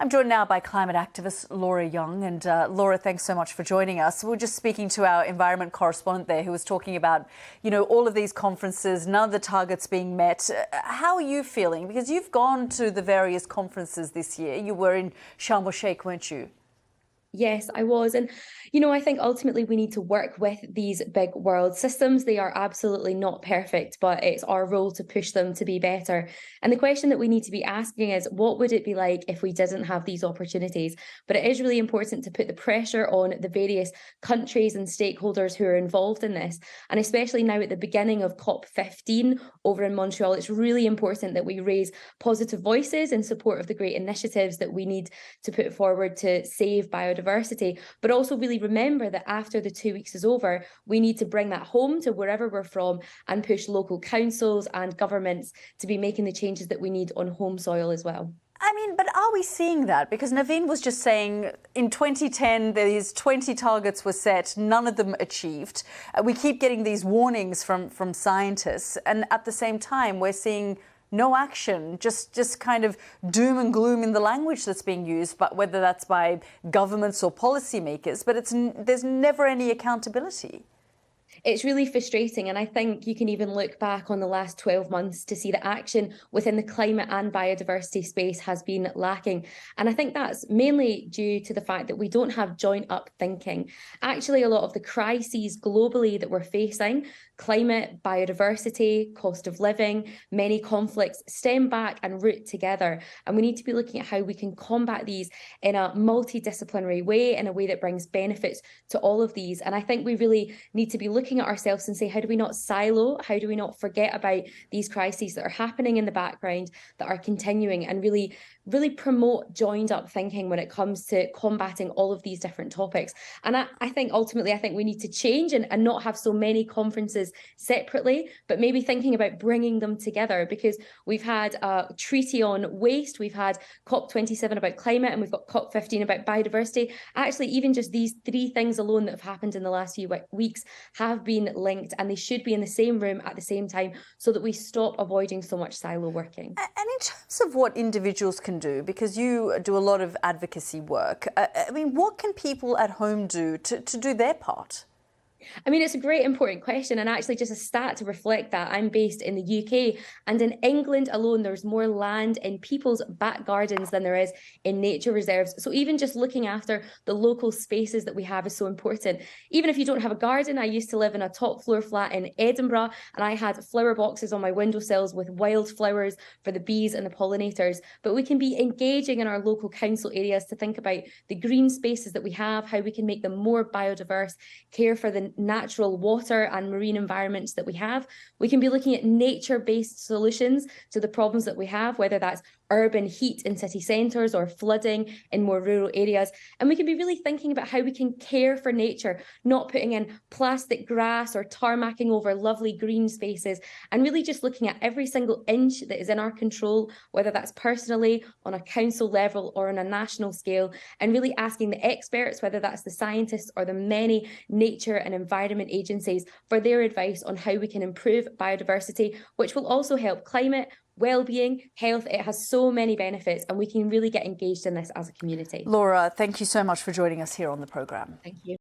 I'm joined now by climate activist Laura Young. And Laura, thanks so much for joining us. We were just speaking to our environment correspondent there who was talking about, all of these conferences, none of the targets being met. How are you feeling? Because you've gone to the various conferences this year. You were in Sharm el-Sheikh, weren't you? Yes, I was. And, I think ultimately we need to work with these big world systems. They are absolutely not perfect, but it's our role to push them to be better. And the question that we need to be asking is, what would it be like if we didn't have these opportunities? But it is really important to put the pressure on the various countries and stakeholders who are involved in this. And especially now at the beginning of COP15 over in Montreal, it's really important that we raise positive voices in support of the great initiatives that we need to put forward to save biodiversity, but also really remember that after the 2 weeks is over, we need to bring that home to wherever we're from and push local councils and governments to be making the changes that we need on home soil as well. But are we seeing that? Because Naveen was just saying in 2010, these 20 targets were set, none of them achieved. We keep getting these warnings from scientists. And at the same time, we're seeing no action, just kind of doom and gloom in the language that's being used, but whether that's by governments or policymakers, but there's never any accountability. It's really frustrating, and I think you can even look back on the last 12 months to see that action within the climate and biodiversity space has been lacking. And I think that's mainly due to the fact that we don't have joint up thinking. Actually, a lot of the crises globally that we're facing, climate, biodiversity, cost of living, many conflicts, stem back and root together. And we need to be looking at how we can combat these in a multidisciplinary way, in a way that brings benefits to all of these. And I think we really need to be looking at ourselves and say, how do we not silo? How do we not forget about these crises that are happening in the background, that are continuing, and really promote joined up thinking when it comes to combating all of these different topics. And I think ultimately, we need to change and not have so many conferences separately, but maybe thinking about bringing them together, because we've had a treaty on waste, we've had COP27 about climate, and we've got COP15 about biodiversity. Actually, even just these three things alone that have happened in the last few weeks have been linked, and they should be in the same room at the same time so that we stop avoiding so much silo working. And in terms of what individuals can do, because you do a lot of advocacy work, what can people at home do to do their part? It's a great important question, and actually just a stat to reflect that. I'm based in the UK, and in England alone there's more land in people's back gardens than there is in nature reserves. So even just looking after the local spaces that we have is so important. Even if you don't have a garden, I used to live in a top floor flat in Edinburgh, and I had flower boxes on my windowsills with wildflowers for the bees and the pollinators. But we can be engaging in our local council areas to think about the green spaces that we have, how we can make them more biodiverse, care for the natural water and marine environments that we have. We can be looking at nature-based solutions to the problems that we have, whether that's urban heat in city centres or flooding in more rural areas. And we can be really thinking about how we can care for nature, not putting in plastic grass or tarmacking over lovely green spaces, and really just looking at every single inch that is in our control, whether that's personally, on a council level or on a national scale, and really asking the experts, whether that's the scientists or the many nature and environment agencies, for their advice on how we can improve biodiversity, which will also help climate, well-being, health. It has so many benefits, and we can really get engaged in this as a community. Laura, thank you so much for joining us here on the programme. Thank you.